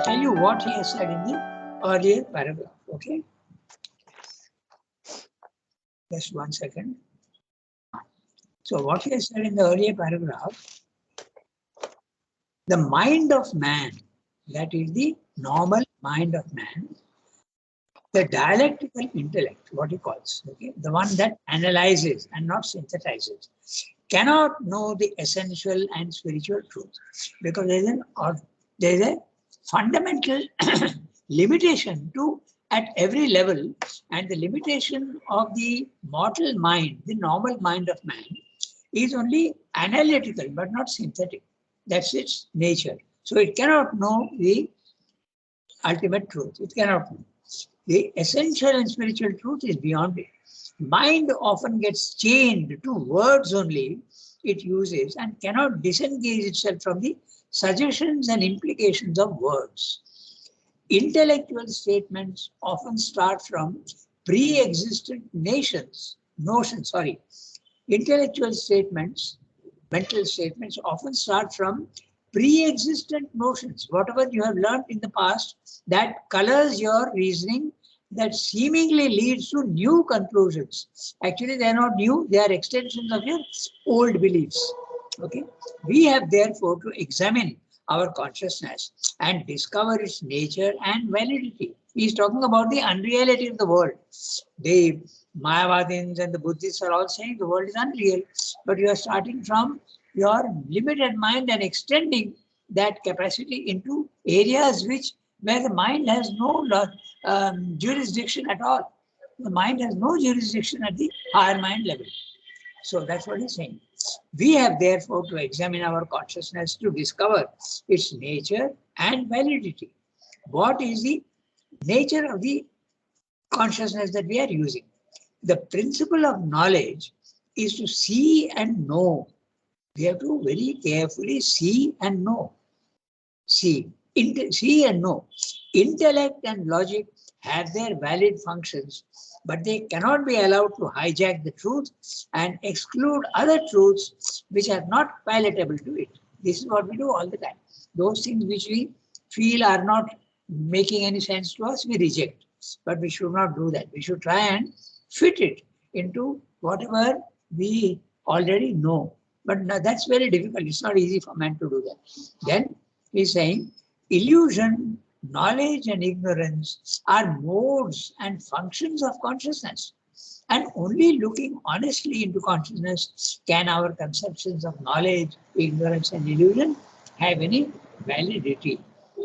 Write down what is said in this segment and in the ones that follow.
I'll tell you what he has said in the earlier paragraph. Okay, just 1 second. So what he has said in the earlier paragraph, the mind of man, that is the normal mind of man, the dialectical intellect, what he calls, okay, the one that analyzes and not synthesizes, cannot know the essential and spiritual truth, because there is a fundamental limitation to at every level, and the limitation of the mortal mind, the normal mind of man, is only analytical but not synthetic. That's its nature. So it cannot know the ultimate truth. It cannot know. The essential and spiritual truth is beyond it. Mind often gets chained to words only it uses and cannot disengage itself from the suggestions and implications of words. Intellectual statements often start from pre-existent notions. Intellectual statements, mental statements often start from pre-existent notions. Whatever you have learned in the past, that colors your reasoning, that seemingly leads to new conclusions. Actually, they are not new, they are extensions of your old beliefs. Okay, we have therefore to examine our consciousness and discover its nature and validity. He is talking about the unreality of the world. The Mayavadins and the Buddhists are all saying the world is unreal, but you are starting from your limited mind and extending that capacity into areas where the mind has no jurisdiction at all. The mind has no jurisdiction at the higher mind level. So that's what he's saying. We have therefore to examine our consciousness to discover its nature and validity. What is the nature of the consciousness that we are using? The principle of knowledge is to see and know. We have to very carefully see and know. See and know. Intellect and logic have their valid functions, but they cannot be allowed to hijack the truth and exclude other truths which are not palatable to it. This is what we do all the time. Those things which we feel are not making any sense to us, we reject. But we should not do that. We should try and fit it into whatever we already know. But that's very difficult. It's not easy for man to do that. Then he's saying illusion, knowledge, and ignorance are modes and functions of consciousness. And only looking honestly into consciousness can our conceptions of knowledge, ignorance, and illusion have any validity.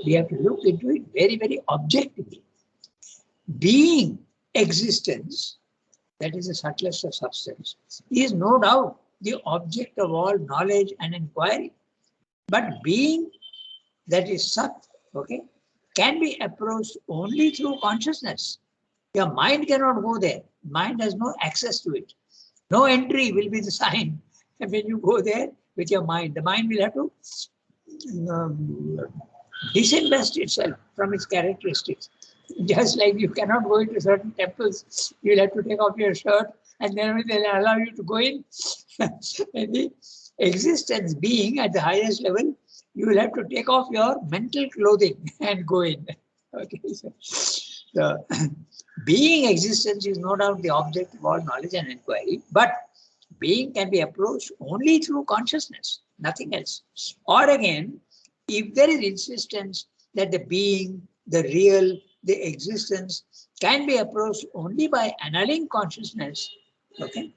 We have to look into it very, very objectively. Being, existence, that is the subtlest of substance, is no doubt the object of all knowledge and inquiry. But being, that is Sat, okay, can be approached only through consciousness. Your mind cannot go there. Mind has no access to it. No entry will be the sign. And when you go there with your mind, the mind will have to disinvest itself from its characteristics. Just like you cannot go into certain temples, you will have to take off your shirt and then they'll allow you to go in. And the existence being at the highest level, you will have to take off your mental clothing and go in. Okay, so being existence is no doubt the object of all knowledge and inquiry, but being can be approached only through consciousness, nothing else. Or again, if there is insistence that the being, the real, the existence can be approached only by annulling consciousness, okay,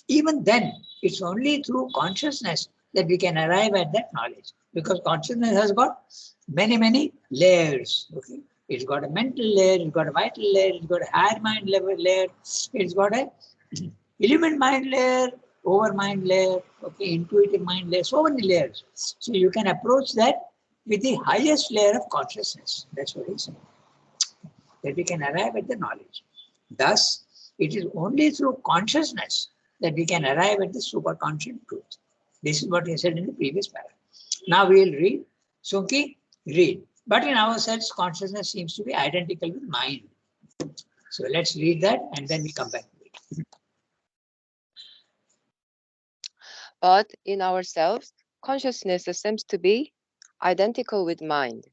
even then it's only through consciousness that we can arrive at that knowledge, because consciousness has got many layers. Okay, it's got a mental layer, it's got a vital layer, it's got a higher mind level layer, it's got a element mind layer, over mind layer, okay, intuitive mind layer, so many layers. So you can approach that with the highest layer of consciousness. That's what he's saying, that we can arrive at the knowledge. Thus, it is only through consciousness that we can arrive at the superconscious truth. This is what he said in the previous paragraph. Now we will read. Sunki, read. But in ourselves, consciousness seems to be identical with mind. So let's read that and then we come back to it. But in ourselves, consciousness seems to be identical with mind.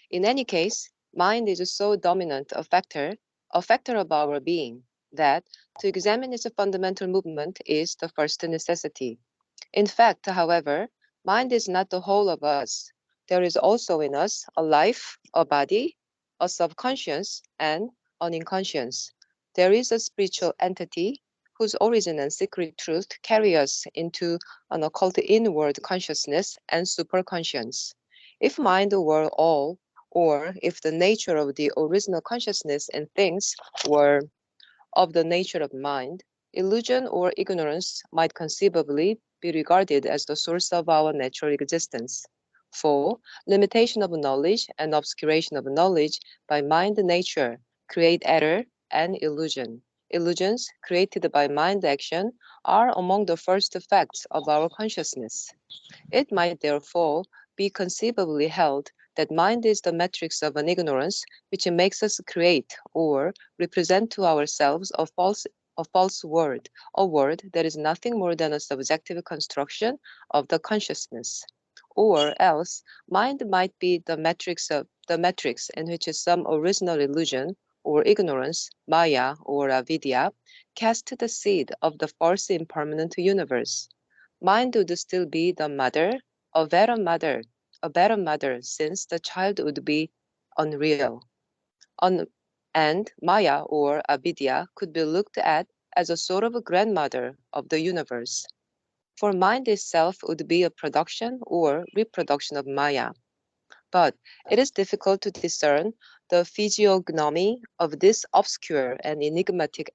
In any case, mind is so dominant a factor of our being, that to examine its fundamental movement is the first necessity. In fact, however, mind is not the whole of us. There is also in us a life, a body, a subconscious, and an inconscious. There is a spiritual entity whose origin and secret truth carry us into an occult inward consciousness and superconscious. If mind were all, or if the nature of the original consciousness and things were of the nature of mind, illusion or ignorance might conceivably be regarded as the source of our natural existence. For limitation of knowledge and obscuration of knowledge by mind nature create error and illusion. Illusions created by mind action are among the first facts of our consciousness. It might therefore be conceivably held that mind is the matrix of an ignorance which makes us create or represent to ourselves a false word, a word that is nothing more than a subjective construction of the consciousness. Or else, mind might be the matrix in which some original illusion or ignorance, maya or avidya, cast the seed of the false impermanent universe. Mind would still be the mother, a better mother, since the child would be unreal. Un- and Maya or Avidya could be looked at as a sort of a grandmother of the universe. For mind itself would be a production or reproduction of Maya. But it is difficult to discern the physiognomy of this obscure and enigmatic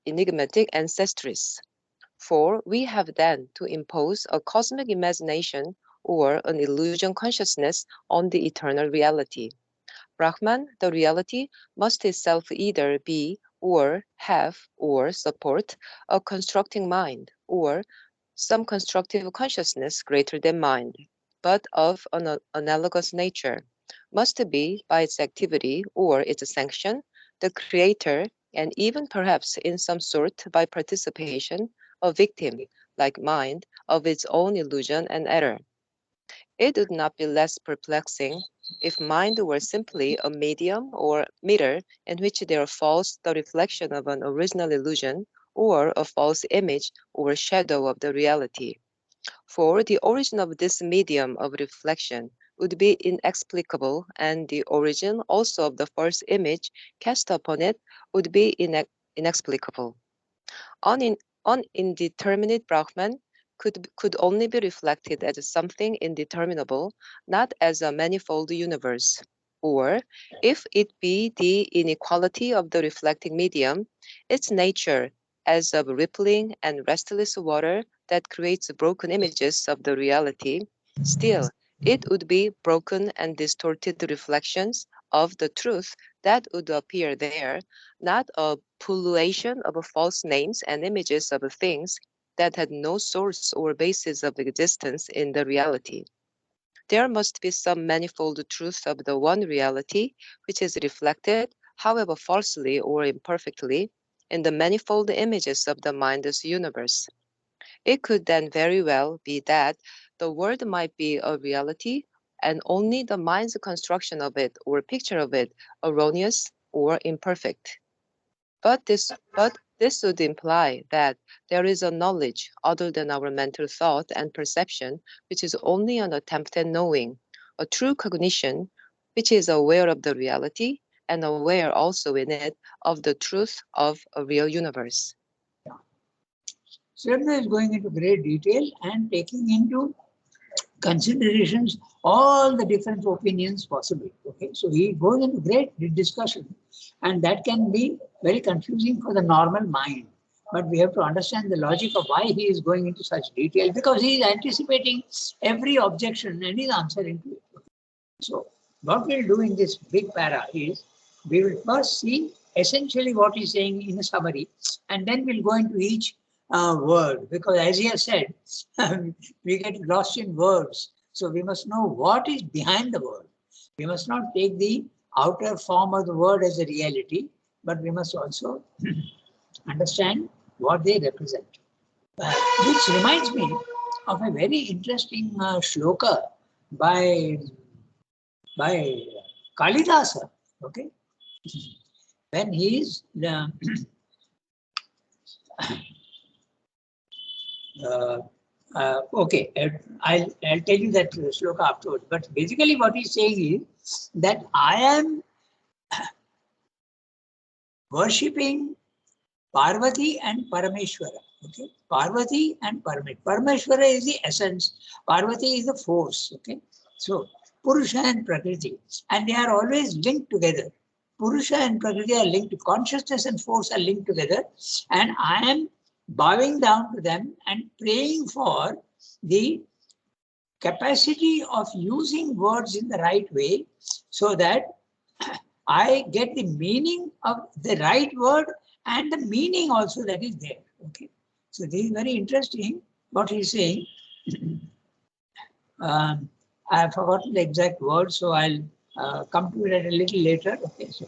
ancestress. For we have then to impose a cosmic imagination or an illusion consciousness on the eternal reality. Brahman, the reality, must itself either be or have or support a constructing mind or some constructive consciousness greater than mind, but of an analogous nature, must be by its activity or its sanction, the creator, and even perhaps in some sort by participation, a victim, like mind, of its own illusion and error. It would not be less perplexing if mind were simply a medium or mirror in which there falls the reflection of an original illusion or a false image or shadow of the reality. For the origin of this medium of reflection would be inexplicable, and the origin also of the false image cast upon it would be inexplicable. Unindeterminate Brahman could only be reflected as something indeterminable, not as a manifold universe. Or, if it be the inequality of the reflecting medium, its nature as of rippling and restless water that creates broken images of the reality, still it would be broken and distorted reflections of the truth that would appear there, not a pullulation of false names and images of things that had no source or basis of existence in the reality. There must be some manifold truth of the one reality which is reflected, however falsely or imperfectly, in the manifold images of the mind's universe. It could then very well be that the world might be a reality and only the mind's construction of it or picture of it erroneous or imperfect. But this would imply that there is a knowledge other than our mental thought and perception, which is only an attempt at knowing, a true cognition, which is aware of the reality and aware also in it of the truth of a real universe. Sridhar is going into great detail and taking into considerations all the different opinions possible. Okay, so he goes into great discussion, and that can be very confusing for the normal mind. But we have to understand the logic of why he is going into such detail, because he is anticipating every objection and is answering to it. So what we'll do in this big para is we will first see essentially what he's saying in a summary, and then we'll go into each word, because as he has said, we get lost in words. So we must know what is behind the word. We must not take the outer form of the word as a reality, but we must also understand what they represent. Which reminds me of a very interesting shloka by Kalidasa, okay, when he is okay, I'll tell you that shloka afterwards. But basically, what he's saying is that I am worshipping Parvati and Parameshwara. Okay, Parvati and Parameshwara. Parameshwara is the essence. Parvati is the force. Okay, so Purusha and Prakriti, and they are always linked together. Purusha and Prakriti are linked. Consciousness and force are linked together, and I am bowing down to them and praying for the capacity of using words in the right way, so that I get the meaning of the right word and the meaning also that is there. Okay, so this is very interesting what he's saying. I have forgotten the exact word, so I'll come to it a little later. Okay, so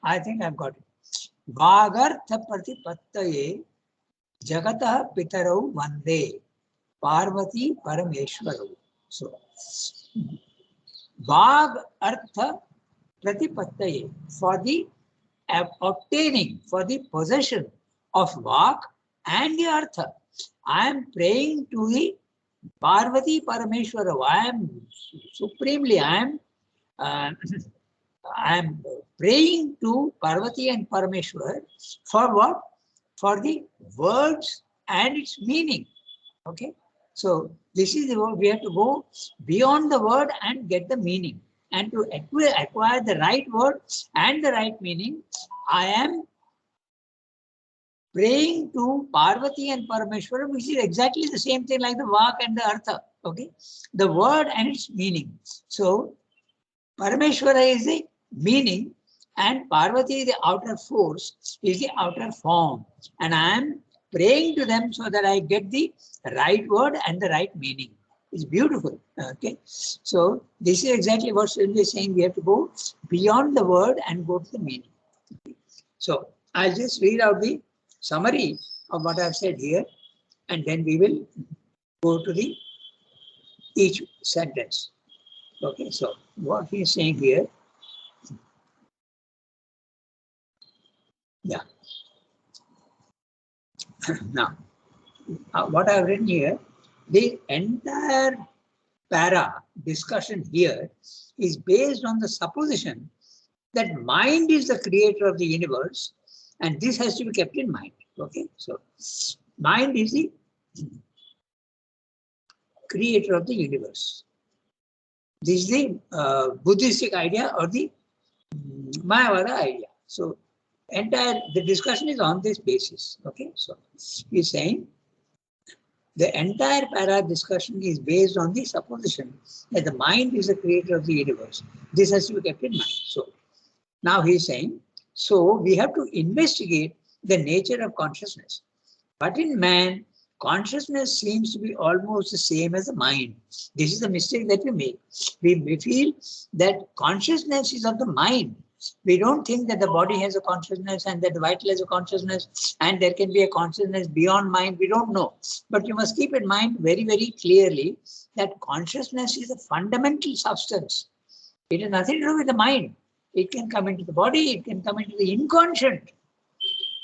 I think I've got it. Vagartha Pratipattaye Jagatah Pitarau Vande Parvati Parameshwarau. So Vag Artha Pratipattaye, for the obtaining, for the possession of Vak and the Artha. I am praying to the Parvati Parameshwara. I am supremely, I am praying to Parvati and Parameshwar for what? For the words and its meaning. Okay, so this is what we have to go beyond the word and get the meaning. And to acquire the right word and the right meaning, I am praying to Parvati and Parameshwara, which is exactly the same thing like the Vak and the Artha. Okay, the word and its meaning. So Parameshwara is the meaning, and Parvati, the outer force, is the outer form. And I am praying to them so that I get the right word and the right meaning. It's beautiful. Okay, so this is exactly what Sylvia is saying. We have to go beyond the word and go to the meaning. So I'll just read out the summary of what I've said here, and then we will go to the each sentence. Okay, so what he's saying here. Yeah. Now, what I've written here, the entire para discussion here is based on the supposition that mind is the creator of the universe, and this has to be kept in mind. Okay, so mind is the creator of the universe. This is the Buddhistic idea or the Mayavada idea. So the discussion is on this basis. Okay, so he's saying the entire para discussion is based on the supposition that the mind is the creator of the universe. This has to be kept in mind. So now he's saying, so we have to investigate the nature of consciousness. But in man, consciousness seems to be almost the same as the mind. This is the mistake that we make. We feel that consciousness is of the mind. We don't think that the body has a consciousness and that the vital has a consciousness and there can be a consciousness beyond mind. We don't know. But you must keep in mind very, very clearly that consciousness is a fundamental substance. It has nothing to do with the mind. It can come into the body. It can come into the inconscient.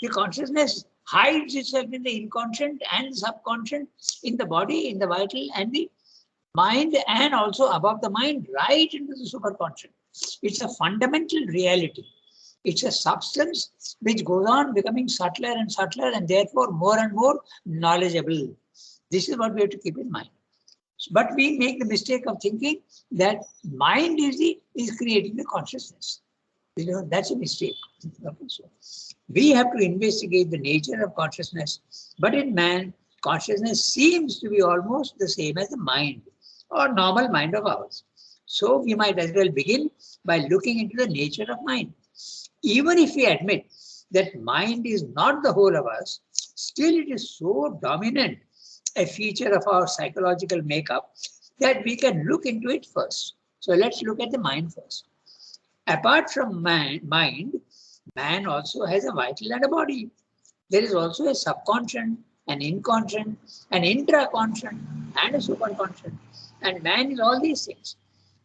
The consciousness hides itself in the inconscient and the subconscious, in the body, in the vital and the mind, and also above the mind, right into the superconscious. It's a fundamental reality. It's a substance which goes on becoming subtler and subtler and therefore more and more knowledgeable. This is what we have to keep in mind. But we make the mistake of thinking that mind is creating the consciousness. You know, that's a mistake. Okay, so we have to investigate the nature of consciousness. But in man, consciousness seems to be almost the same as the mind or normal mind of ours. So we might as well begin by looking into the nature of mind. Even if we admit that mind is not the whole of us, still it is so dominant a feature of our psychological makeup that we can look into it first. So let's look at the mind first. Apart from mind, man also has a vital and a body. There is also a subconscious an inconscient, an intraconscient, and a superconscient. And man is all these things.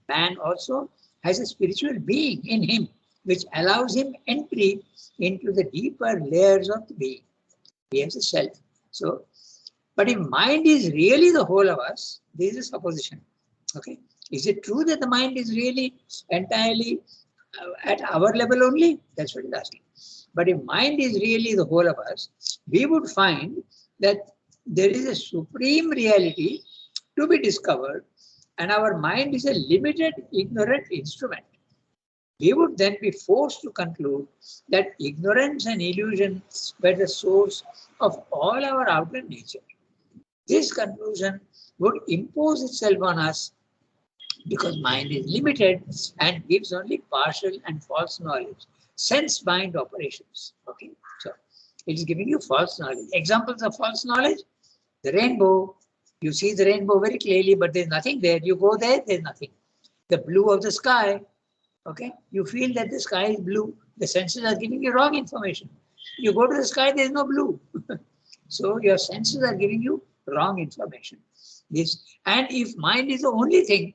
Man also has a spiritual being in him, which allows him entry into the deeper layers of the being. He has a self. So, but if mind is really the whole of us, this is a supposition. Okay, is it true that the mind is really entirely at our level only? That's what he's asking. But if mind is really the whole of us, we would find that there is a supreme reality to be discovered, and our mind is a limited, ignorant instrument. We would then be forced to conclude that ignorance and illusion were the source of all our outer nature. This conclusion would impose itself on us because mind is limited and gives only partial and false knowledge, sense mind operations. Okay, so it is giving you false knowledge. Examples of false knowledge: the rainbow. You see the rainbow very clearly, but there's nothing there. You go there, there's nothing. The blue of the sky. Okay, you feel that the sky is blue. The senses are giving you wrong information. You go to the sky, there's no blue. So your senses are giving you wrong information. This, and if mind is the only thing,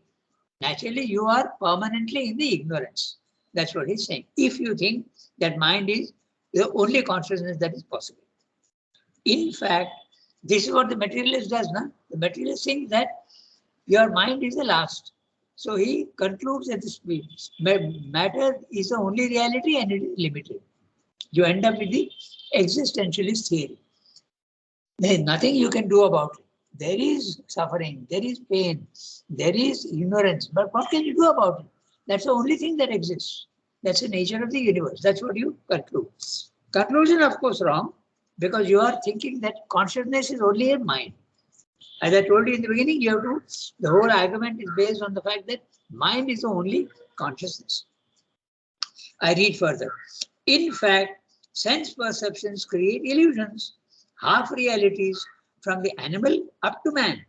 naturally you are permanently in the ignorance. That's what he's saying. If you think that mind is the only consciousness that is possible. In fact, this is what the materialist does. No? The materialist thinks that your mind is the last. So he concludes that this matter is the only reality and it is limited. You end up with the existentialist theory. There is nothing you can do about it. There is suffering, there is pain, there is ignorance, but what can you do about it? That's the only thing that exists. That's the nature of the universe. That's what you conclude. Conclusion, of course, wrong, because you are thinking that consciousness is only a mind. As I told you in the beginning, the whole argument is based on the fact that mind is the only consciousness. I read further. In fact, sense perceptions create illusions, half realities from the animal up to man.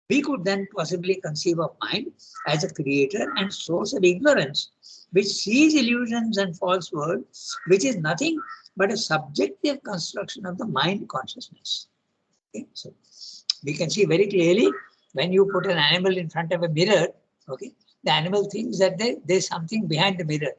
We could then possibly conceive of mind as a creator and source of ignorance, which sees illusions and false worlds, which is nothing but a subjective construction of the mind consciousness. Okay? So we can see very clearly when you put an animal in front of a mirror, okay, the animal thinks that there's something behind the mirror.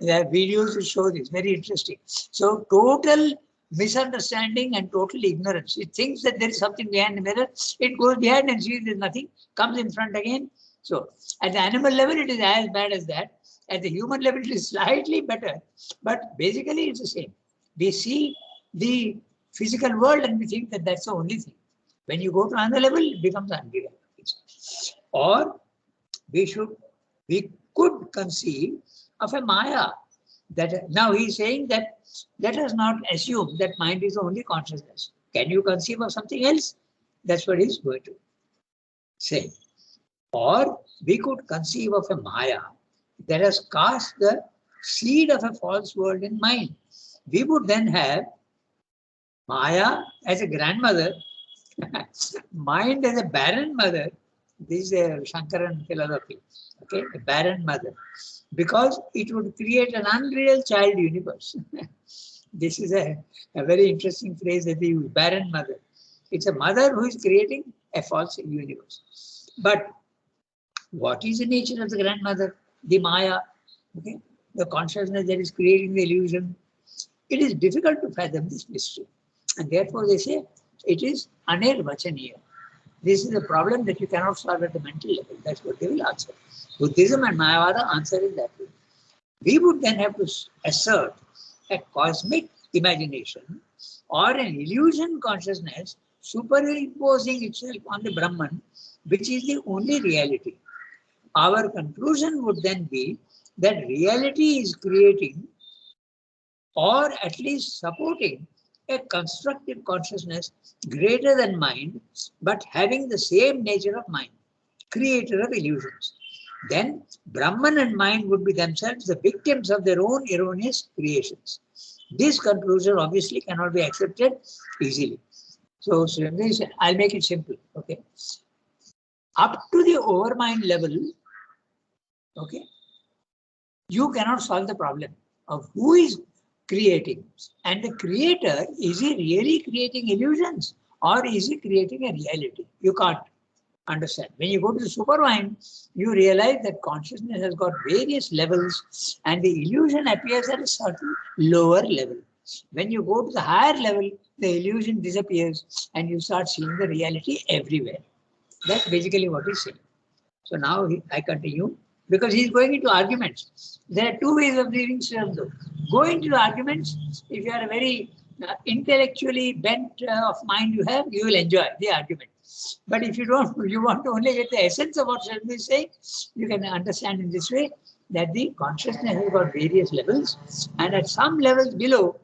There are videos to show this, very interesting. So total misunderstanding and total ignorance. It thinks that there is something behind the mirror, it goes behind and sees there's nothing, comes in front again. So at the animal level, it is as bad as that. At the human level, it is slightly better, but basically it's the same. We see the physical world and we think that that's the only thing. When you go to another level, it becomes unreal. Or we could conceive of a Maya. That now he's saying that let us not assume that mind is the only consciousness. Can you conceive of something else? That's what he's going to say. Or we could conceive of a Maya that has cast the seed of a false world in mind. We would then have Maya as a grandmother, mind as a barren mother. This is a Shankaran philosophy, okay, a barren mother, because it would create an unreal child universe. This is a very interesting phrase that they use, barren mother. It's a mother who is creating a false universe. But what is the nature of the grandmother? The Maya, okay, the consciousness that is creating the illusion. It is difficult to fathom this mystery. And therefore they say it is anirvachaniya. This is a problem that you cannot solve at the mental level. That's what they will answer. Buddhism and Mayavada answer is that way. We would then have to assert a cosmic imagination or an illusion consciousness superimposing itself on the Brahman, which is the only reality. Our conclusion would then be that reality is creating or at least supporting a constructive consciousness greater than mind, but having the same nature of mind, creator of illusions. Then Brahman and mind would be themselves the victims of their own erroneous creations. This conclusion obviously cannot be accepted easily. So I'll make it simple. Okay, up to the overmind level, okay, you cannot solve the problem of who is creating. And the creator, is he really creating illusions or is he creating a reality? You can't understand. When you go to the supermind, you realize that consciousness has got various levels and the illusion appears at a certain lower level. When you go to the higher level, the illusion disappears and you start seeing the reality everywhere. That's basically what he's saying. So now I continue because he's going into arguments. There are two ways of reading Sri. Go into the arguments. If you are a very intellectually bent of mind you will enjoy the argument. But if you don't, you want to only get the essence of what Sri is saying, you can understand in this way that the consciousness has got various levels, and at some levels below,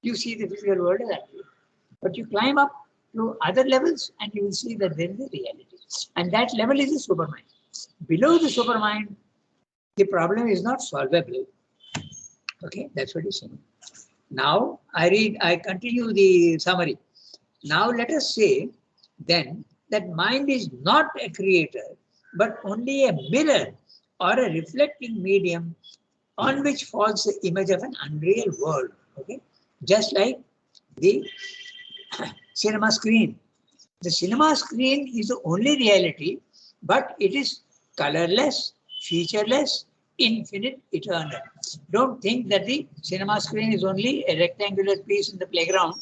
you see the physical world as actual. But you climb up to other levels and you will see that there is a reality. And that level is the supermind. Below the supermind, the problem is not solvable. Okay, that's what he's saying. Now I continue the summary. Now let us say then that mind is not a creator, but only a mirror or a reflecting medium on which falls the image of an unreal world. Okay, just like the cinema screen. The cinema screen is the only reality, but it is colorless, featureless, infinite, eternal. Don't think that the cinema screen is only a rectangular piece in the playground.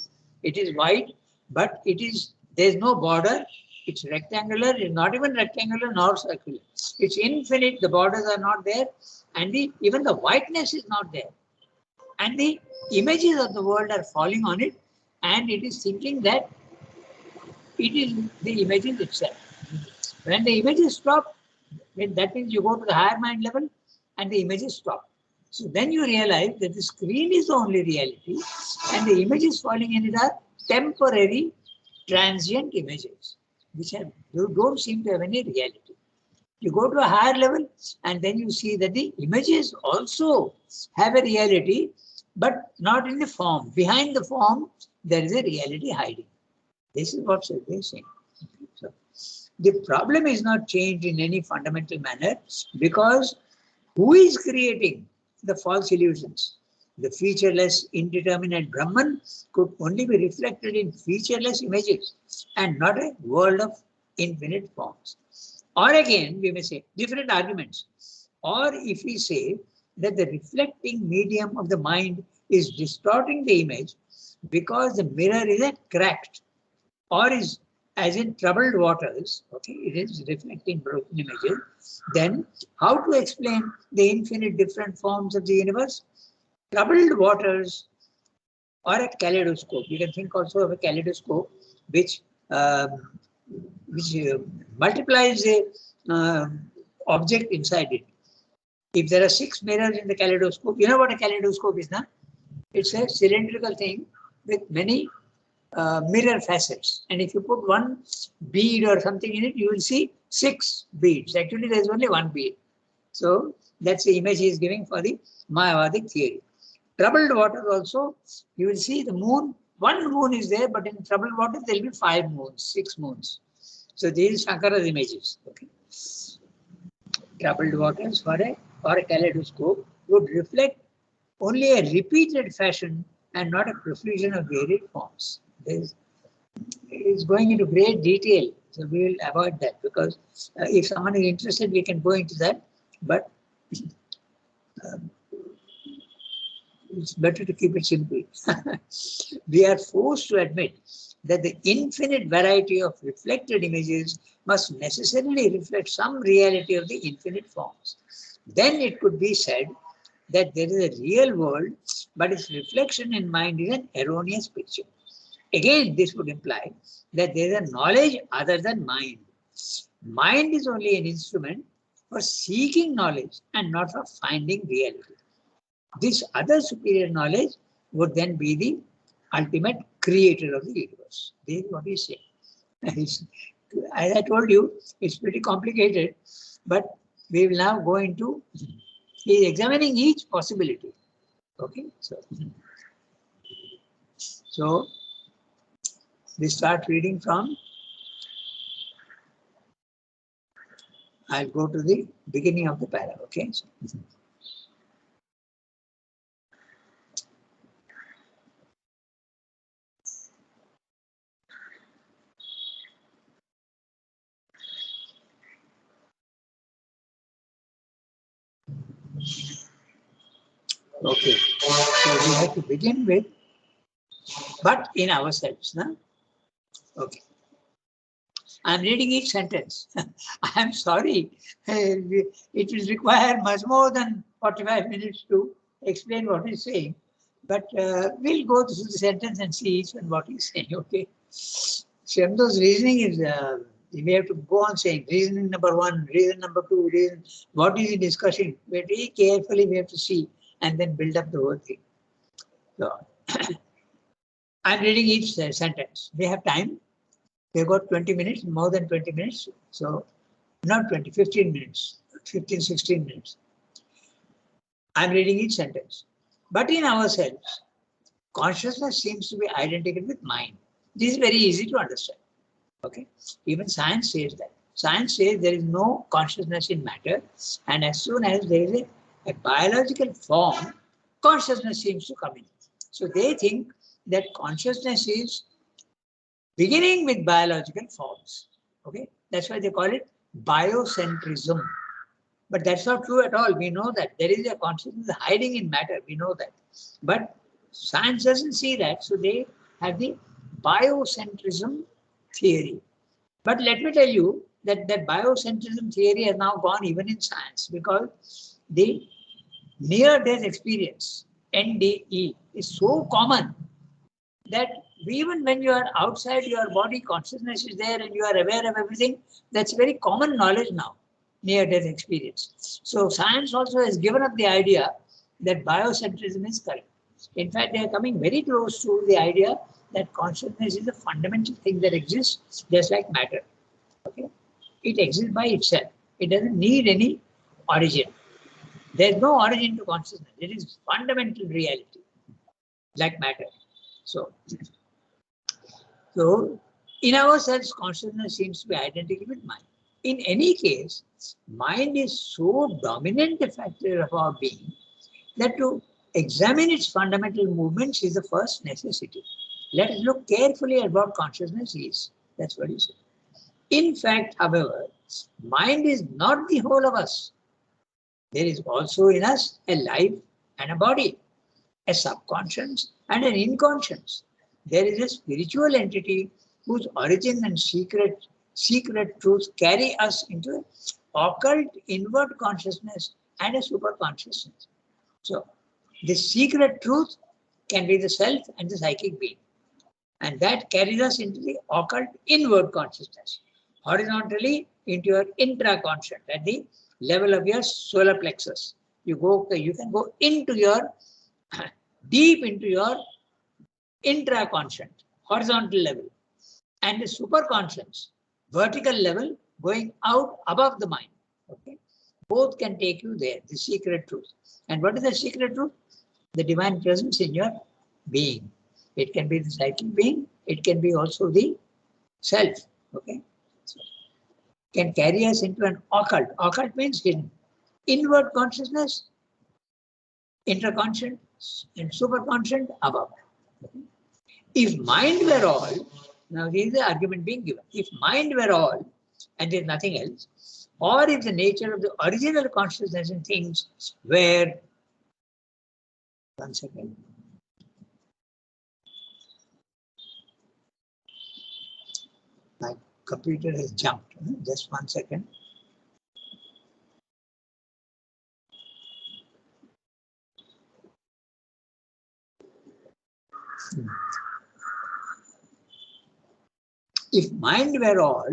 It is white, but there's no border. It's rectangular, it's not even rectangular nor circular. It's infinite, the borders are not there, and even the whiteness is not there. And the images of the world are falling on it, and it is thinking that it is the images itself. When the images stop, that means you go to the higher mind level and the images stop. So then you realize that the screen is the only reality and the images falling in it are temporary, transient images, which don't seem to have any reality. You go to a higher level and then you see that the images also have a reality, but not in the form. Behind the form, there is a reality hiding. This is what they're saying. So, the problem is not changed in any fundamental manner because who is creating the false illusions? The featureless, indeterminate Brahman could only be reflected in featureless images and not a world of infinite forms. Or again, we may say different arguments. Or if we say that the reflecting medium of the mind is distorting the image because the mirror is cracked or is as in troubled waters, okay, it is reflecting broken images, then how to explain the infinite different forms of the universe? Troubled waters or a kaleidoscope. You can think also of a kaleidoscope which multiplies the object inside it. If there are 6 mirrors in the kaleidoscope, you know what a kaleidoscope is, now? It's a cylindrical thing with many mirror facets. And if you put one bead or something in it, you will see 6 beads. Actually, there's only 1 bead. So that's the image he is giving for the Mayavadic theory. Troubled water also, you will see the moon. 1 moon is there, but in troubled water, there will be 5 moons, 6 moons. So these are Shankara's images. Okay. Troubled waters or a kaleidoscope would reflect only a repeated fashion and not a profusion of varied forms. It's going into great detail, so we will avoid that because if someone is interested, we can go into that, but it's better to keep it simple. We are forced to admit that the infinite variety of reflected images must necessarily reflect some reality of the infinite forms. Then it could be said that there is a real world, but its reflection in mind is an erroneous picture. Again, this would imply that there is a knowledge other than mind. Mind is only an instrument for seeking knowledge and not for finding reality. This other superior knowledge would then be the ultimate creator of the universe. This is what he's saying. As I told you, it's pretty complicated, but we will now go into, he is examining each possibility. Okay, so we start reading from, I'll go to the beginning of the para, okay? Okay, so we have to begin with, but in ourselves. No? Okay. I'm reading each sentence. I'm sorry. It will require much more than 45 minutes to explain what he's saying. But we'll go through the sentence and see each one what he's saying. Okay. Shamdo's reasoning is, we have to go on saying reasoning number one, reason number two, reason, what is he discussing? Very carefully we have to see and then build up the whole thing. So, I'm reading each sentence. We have time. We've got 20 minutes, more than 20 minutes. So, not 20, 15 minutes, 15, 16 minutes. I'm reading each sentence. But in ourselves, consciousness seems to be identical with mind. This is very easy to understand. Okay. Even science says that. Science says there is no consciousness in matter, and as soon as there is a biological form, consciousness seems to come in. So they think that consciousness is beginning with biological forms. Okay, that's why they call it biocentrism. But that's not true at all. We know that there is a consciousness hiding in matter. We know that. But science doesn't see that. So they have the biocentrism theory. But let me tell you that that biocentrism theory has now gone even in science, because the near-death experience, NDE, is so common that even when you are outside your body, consciousness is there and you are aware of everything. That's very common knowledge now, near-death experience. So science also has given up the idea that biocentrism is correct. In fact, they are coming very close to the idea that consciousness is a fundamental thing that exists just like matter. Okay? It exists by itself. It doesn't need any origin. There's no origin to consciousness. It is fundamental reality, like matter. So in ourselves, consciousness seems to be identical with mind. In any case, mind is so dominant a factor of our being that to examine its fundamental movements is the first necessity. Let us look carefully at what consciousness is. That's what he said. In fact, however, mind is not the whole of us. There is also in us a life and a body, a subconscious and an inconscious. There is a spiritual entity whose origin and secret truths carry us into occult inward consciousness and a super consciousness. So, the secret truth can be the self and the psychic being. And that carries us into the occult inward consciousness, horizontally into your intraconscious, at the level of your solar plexus. You can go into your, deep into your intraconscious, horizontal level, and the superconscious, vertical level, going out above the mind. Okay, both can take you there, the secret truth. And what is the secret truth? The divine presence in your being. It can be the psychic being, it can be also the self. Okay, so, can carry us into an occult. Occult means hidden. Inward consciousness, interconscious, and superconscious above. Okay. If mind were all, now here is the argument being given. If mind were all and there is nothing else, or if the nature of the original consciousness in things were, one second. My computer has jumped. Just 1 second. If mind were all,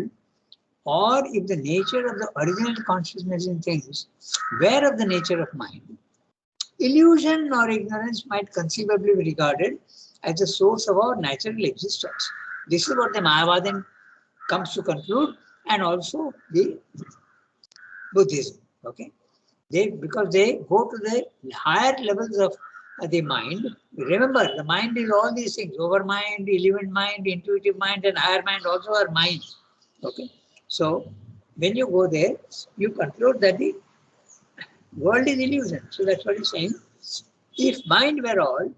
or if the nature of the original consciousness in things were of the nature of mind, illusion or ignorance might conceivably be regarded as the source of our natural existence. This is what the Mayavadan comes to conclude, and also the Buddhism. Okay, because they go to the higher levels of the mind. Remember, the mind is all these things: overmind, element mind, intuitive mind, and higher mind also are minds. Okay, so when you go there, you conclude that the world is illusion. So that's what he's saying. If mind were all,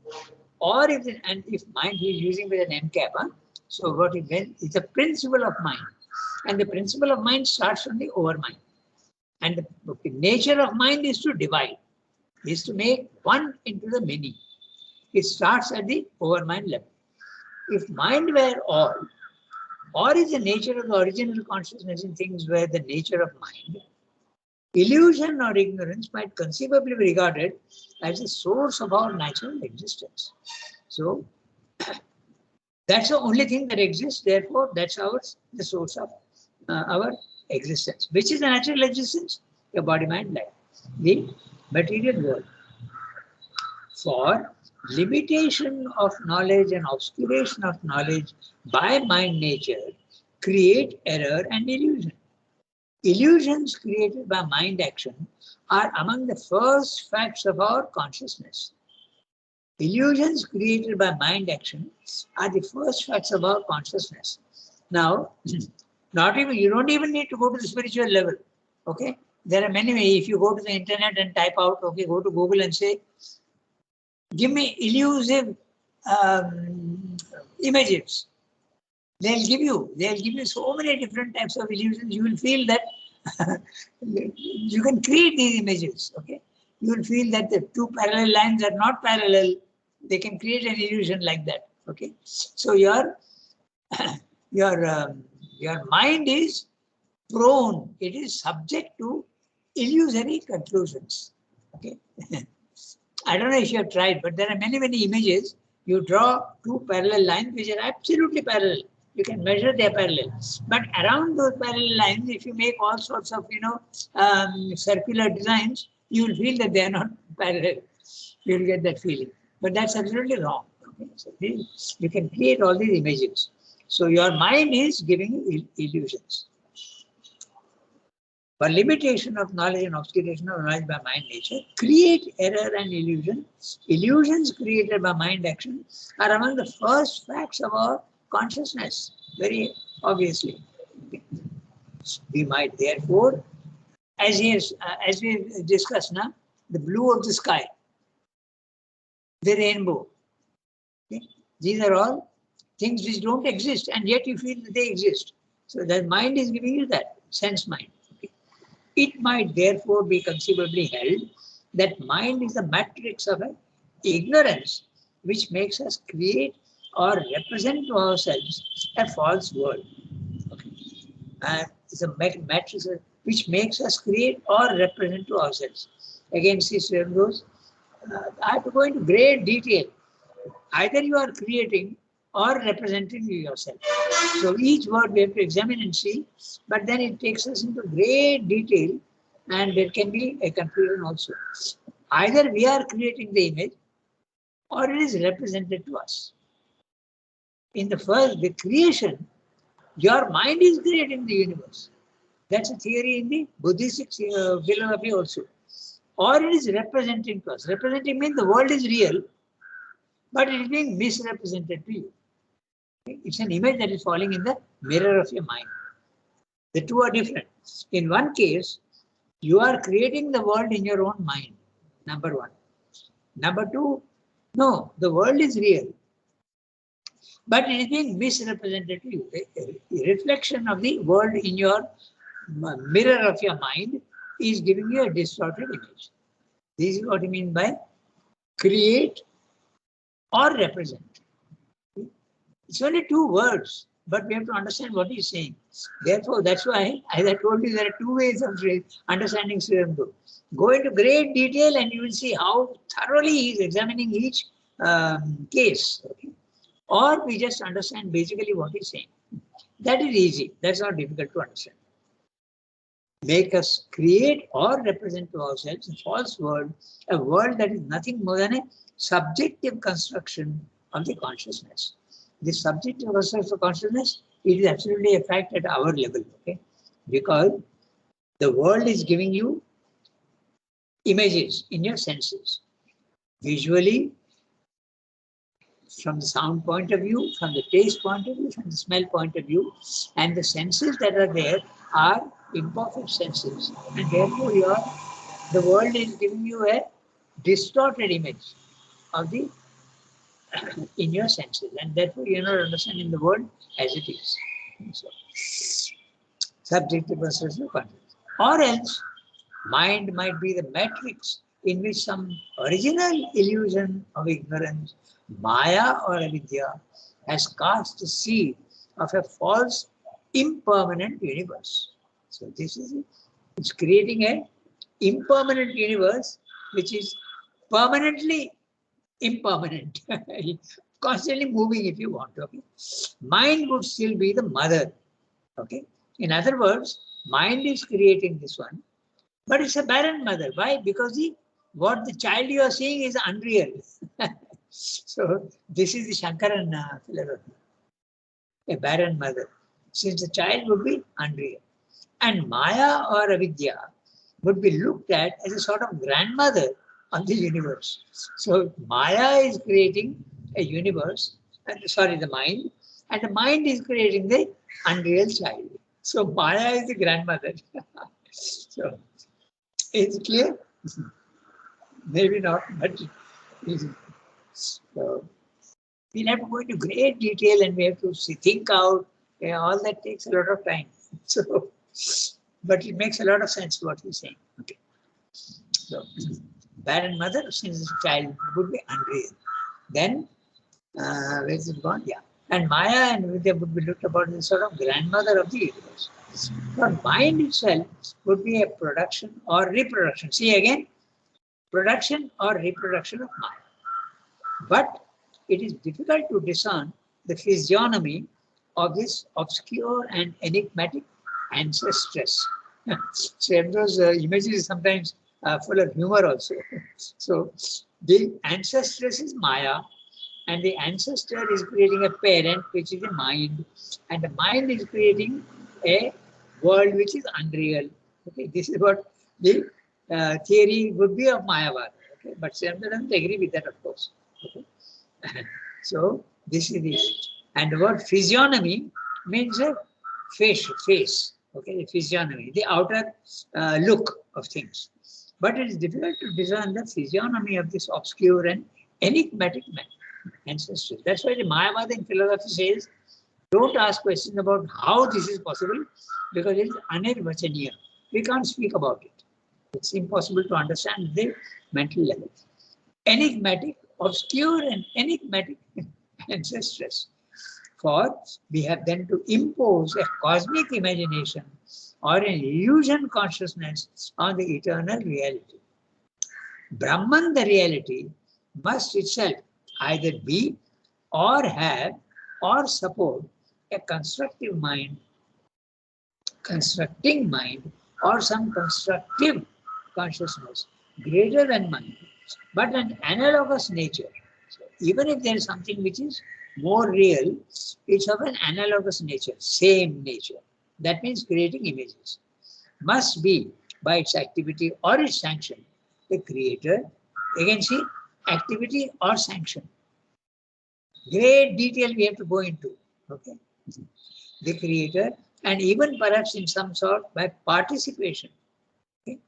or if mind he is using with an n cap, so what it meant is the principle of mind, and the principle of mind starts from the overmind, and the nature of mind is to divide. is to make one into the many. It starts at the overmind level. If mind were all, or is the nature of the original consciousness in things were the nature of mind, illusion or ignorance might conceivably be regarded as the source of our natural existence. So, that's the only thing that exists, therefore, that's the source of our existence. Which is the natural existence? Your body, mind, life, the material world. For limitation of knowledge and obscuration of knowledge by mind nature create error and illusion. Illusions created by mind action are among the first facts of our consciousness. Illusions created by mind action are the first facts of our consciousness. Now, you don't even need to go to the spiritual level. Okay, there are many ways. If you go to the internet and type out, okay, go to Google and say, give me elusive images. They'll give you so many different types of illusions. You will feel that you can create these images. Okay, you will feel that the two parallel lines are not parallel. They can create an illusion like that. Okay, so your mind is prone. It is subject to illusory conclusions. Okay. I don't know if you have tried, but there are many images. You draw two parallel lines which are absolutely parallel. You can measure their parallel. But around those parallel lines, if you make all sorts of, circular designs, you will feel that they are not parallel. You will get that feeling. But that's absolutely wrong. Okay? So you can create all these images. So your mind is giving you illusions. For limitation of knowledge and obscuration of knowledge by mind nature create error and illusion. Illusions created by mind action are among the first facts of our consciousness, very obviously. We might therefore, as we discussed now, the blue of the sky, the rainbow. Okay? These are all things which don't exist, and yet you feel that they exist. So the mind is giving you that, sense mind. It might therefore be conceivably held that mind is the matrix of an ignorance which makes us create or represent to ourselves a false world. Okay. And it's a matrix which makes us create or represent to ourselves. Again, see, goes, I have to go into great detail. Either you are creating or representing yourself. So each word we have to examine and see, but then it takes us into great detail and there can be a confusion also. Either we are creating the image or it is represented to us. In the creation, your mind is creating the universe. That's a theory in the Buddhistic philosophy also. Or it is representing to us. Representing means the world is real, but it is being misrepresented to you. It's an image that is falling in the mirror of your mind. The two are different. In one case, you are creating the world in your own mind, number one. Number two, no, the world is real, but it is being misrepresented to you. A reflection of the world in your mirror of your mind is giving you a distorted image. This is what I mean by create or represent. It's only two words, but we have to understand what he's saying. Therefore, that's why, as I told you, there are two ways of understanding Sri Aurobindo. Go into great detail and you will see how thoroughly he is examining each case. Okay? Or we just understand basically what he's saying. That is easy. That's not difficult to understand. Make us create or represent to ourselves a false world, a world that is nothing more than a subjective construction of the consciousness. This subjective construction of consciousness, it is absolutely a fact at our level, okay? Because the world is giving you images in your senses. Visually, from the sound point of view, from the taste point of view, from the smell point of view, and the senses that are there are imperfect senses, and therefore the world is giving you a distorted image of the in your senses, and therefore you're not understanding the world as it is. So, subjective perception of consciousness. Or else, mind might be the matrix in which some original illusion of ignorance, Maya or avidya, has cast the seed of a false, impermanent universe. So this is it. It's creating a impermanent universe which is permanently impermanent, constantly moving if you want. Okay, mind would still be the mother. Okay, in other words, mind is creating this one, but it's a barren mother. Why? Because what the child you are seeing is unreal. So this is the Shankaran philosophy. A barren mother, since the child would be unreal. And Maya or avidya would be looked at as a sort of grandmother on the universe. So Maya is creating a universe, the mind, and the mind is creating the unreal child. So Maya is the grandmother. So is it clear? Maybe not, but so we'll have to go into great detail and we have to think out. All that takes a lot of time. So, but it makes a lot of sense what he's saying. Okay. So, barren mother, since the child would be unreal. Then, where is it gone? Yeah. And Maya and Vidya would be looked upon as sort of grandmother of the universe. But mind itself would be a production or reproduction. See again, production or reproduction of Maya. But it is difficult to discern the physiognomy of this obscure and enigmatic ancestress. So those images sometimes full of humor also. So the ancestress is Maya, and the ancestor is creating a parent, which is a mind, and the mind is creating a world which is unreal. Okay, this is what the theory would be of Mayavad. Okay, but Srivastava doesn't agree with that, of course. Okay. So this is it. And the word physiognomy means a face. Okay, the physiognomy, the outer look of things. But it is difficult to discern the physiognomy of this obscure and enigmatic ancestry. That's why the Mayavada philosophy says, don't ask questions about how this is possible, because it is anirvachaniya. We can't speak about it. It's impossible to understand at the mental level. Enigmatic, obscure and enigmatic ancestress. For we have then to impose a cosmic imagination or an illusion consciousness on the eternal reality. Brahman, the reality, must itself either be or have or support a constructing mind, or some constructive consciousness greater than mind, but an analogous nature. So even if there is something which is more real, it's of an analogous nature, same nature. That means creating images. Must be by its activity or its sanction. The creator, again see, activity or sanction. Great detail we have to go into. Okay. The creator, and even perhaps in some sort by participation. Okay.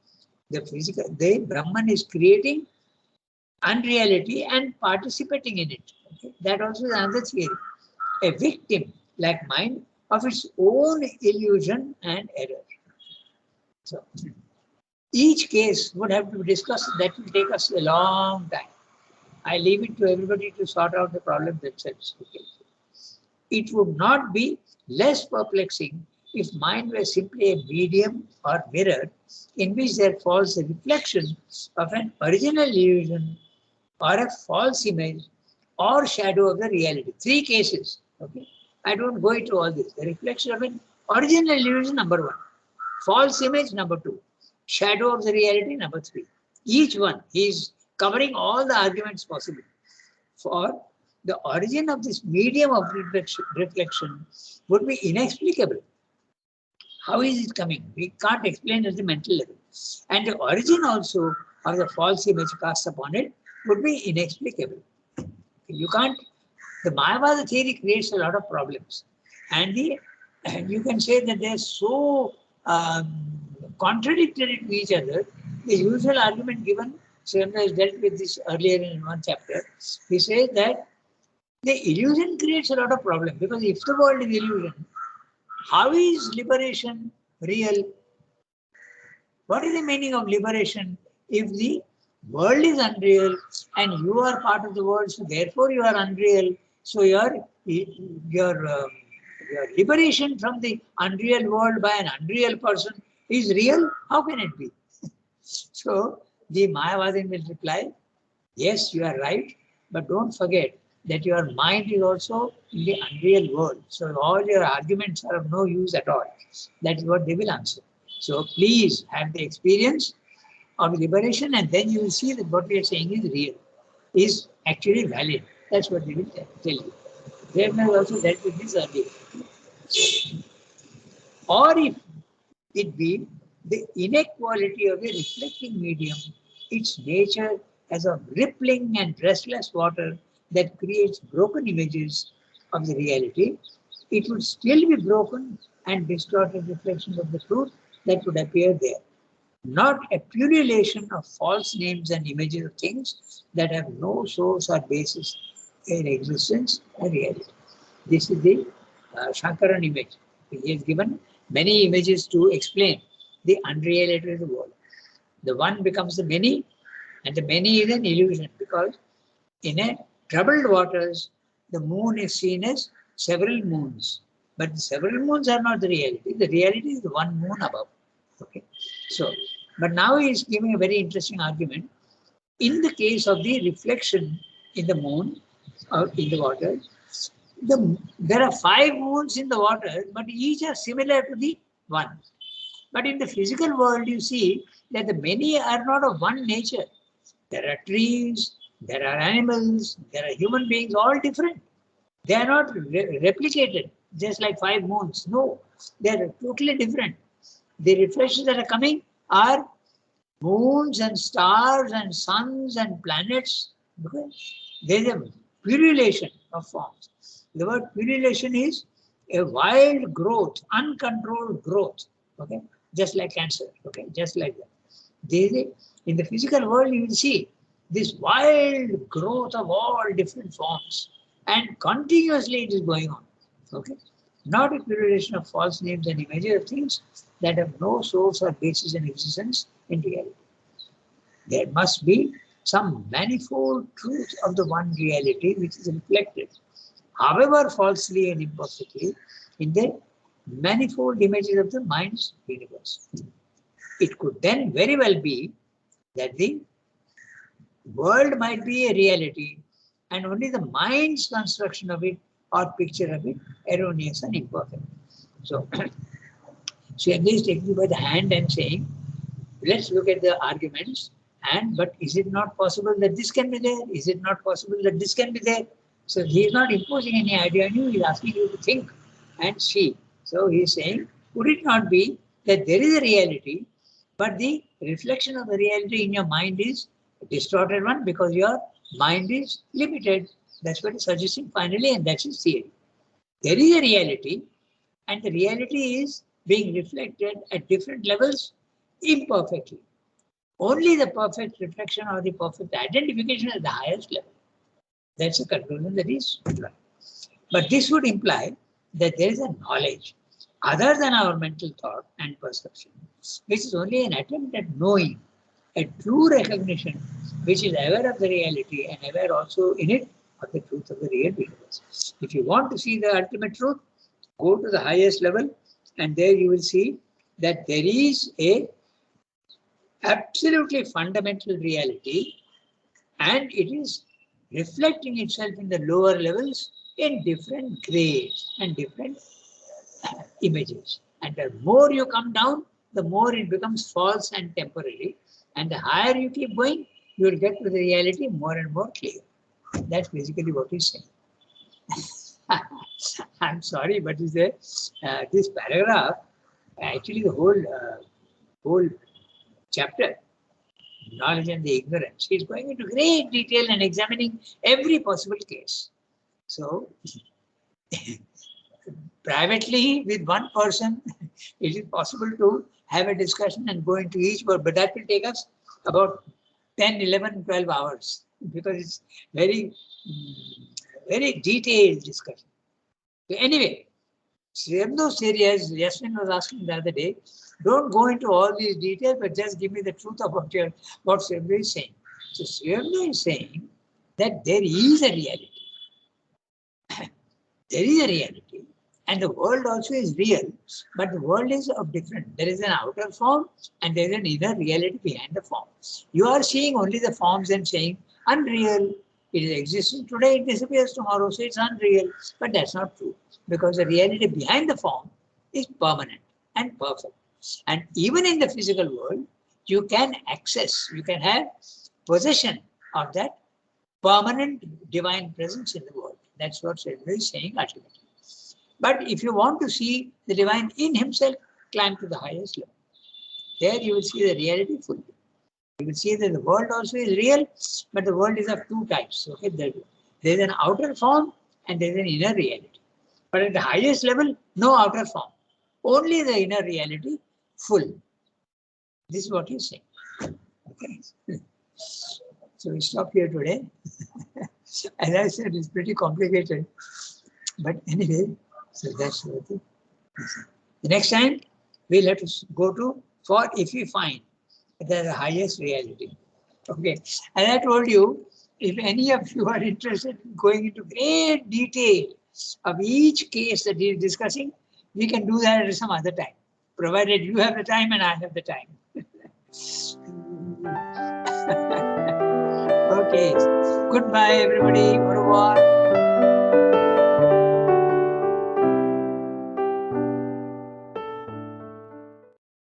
The Brahman is creating unreality and participating in it. Okay. That also is another theory. A victim, like mind, of its own illusion and error. So, each case would have to be discussed. That will take us a long time. I leave it to everybody to sort out the problem themselves. Okay. It would not be less perplexing if mind were simply a medium or mirror in which there falls a reflection of an original illusion or a false image or shadow of the reality. Three cases. Okay. I don't go into all this. The reflection of an original illusion, number one. False image, number two. Shadow of the reality, number three. Each one is covering all the arguments possible. For the origin of this medium of reflection would be inexplicable. How is it coming? We can't explain at the mental level. And the origin also of the false image cast upon it would be inexplicable. You can't. The Mayavada theory creates a lot of problems. And you can say that they're so contradictory to each other. The usual argument given, Srivastava has dealt with this earlier in one chapter. He says that the illusion creates a lot of problem, because if the world is illusion, how is liberation real? What is the meaning of liberation if the world is unreal and you are part of the world, so therefore you are unreal. So your um, your liberation from the unreal world by an unreal person is real. How can it be? So the Mayavadin will reply, yes, you are right, but don't forget that your mind is also in the unreal world. So all your arguments are of no use at all. That is what they will answer. So please have the experience of liberation, and then you will see that what we are saying is real, is actually valid. That's what they will tell you. They have also dealt with this earlier. Or if it be the inequality of a reflecting medium, its nature as of rippling and restless water that creates broken images of the reality, it would still be broken and distorted reflections of the truth that would appear there. Not a pullulation of false names and images of things that have no source or basis in existence and reality. This is the Shankaran image. He has given many images to explain the unreality of the world. The one becomes the many, and the many is an illusion, because in a troubled waters, the moon is seen as several moons. But the several moons are not the reality. The reality is the one moon above. Okay. So, but now he is giving a very interesting argument. In the case of the reflection in the moon or in the water, there are 5 moons in the water, but each are similar to the one. But in the physical world, you see that the many are not of one nature. There are trees, there are animals, there are human beings, all different. They are not replicated, just like 5 moons. No, they are totally different. The reflections that are coming are moons and stars and suns and planets. Okay? There is a pullulation of forms. The word pullulation is a wild growth, uncontrolled growth. Okay, just like cancer. Okay, just like that. In the physical world, you will see this wild growth of all different forms, and continuously it is going on. Okay, not a pullulation of false names and images of things that have no source or basis in existence in reality. There must be some manifold truth of the one reality which is reflected, however falsely and imperfectly, in the manifold images of the mind's universe. It could then very well be that the world might be a reality and only the mind's construction of it or picture of it erroneous and imperfect. So, Swami is taking you by the hand and saying, let's look at the arguments. But is it not possible that this can be there? Is it not possible that this can be there? So he is not imposing any idea on you. He is asking you to think and see. So he is saying, could it not be that there is a reality, but the reflection of the reality in your mind is a distorted one because your mind is limited? That's what he is suggesting finally, and that's his theory. There is a reality, and the reality is being reflected at different levels imperfectly. Only the perfect reflection or the perfect identification at the highest level. That's a conclusion that is right. But this would imply that there is a knowledge other than our mental thought and perception, which is only an attempt at knowing, a true recognition, which is aware of the reality and aware also in it of the truth of the real universe. If you want to see the ultimate truth, go to the highest level, and there you will see that there is a absolutely fundamental reality, and it is reflecting itself in the lower levels in different grades and different images. And the more you come down, the more it becomes false and temporary. And the higher you keep going, you will get to the reality more and more clear. That's basically what he's saying. I'm sorry, but this paragraph, actually the whole chapter, knowledge and the ignorance, he's going into great detail and examining every possible case. So, privately with one person, it is possible to have a discussion and go into each word, but that will take us about 10, 11, 12 hours because it's very, very detailed discussion. So anyway, those areas, Yasmin was asking the other day, don't go into all these details, but just give me the truth of what Srimdu is saying. So Sri Aurobindo is saying that there is a reality. There is a reality, and the world also is real, but the world is of different. There is an outer form and there is an inner reality behind the form. You are seeing only the forms and saying unreal. It is existing today, it disappears tomorrow, so it's unreal. But that's not true, because the reality behind the form is permanent and perfect. And even in the physical world, you can access, you can have possession of that permanent divine presence in the world. That's what Sridhar is saying ultimately. But if you want to see the divine in himself, climb to the highest level. There you will see the reality fully. You will see that the world also is real, but the world is of two types. Okay, there is an outer form and there is an inner reality. But at the highest level, no outer form, only the inner reality full. This is what he's saying. Okay. So we stop here today. As I said, it's pretty complicated. But anyway, so that's what it is. The next time, we'll have to go to for if we find the highest reality. Okay. As I told you, if any of you are interested in going into great detail of each case that he is discussing, we can do that at some other time, provided you have the time and I have the time. Okay. Goodbye, everybody. Au revoir.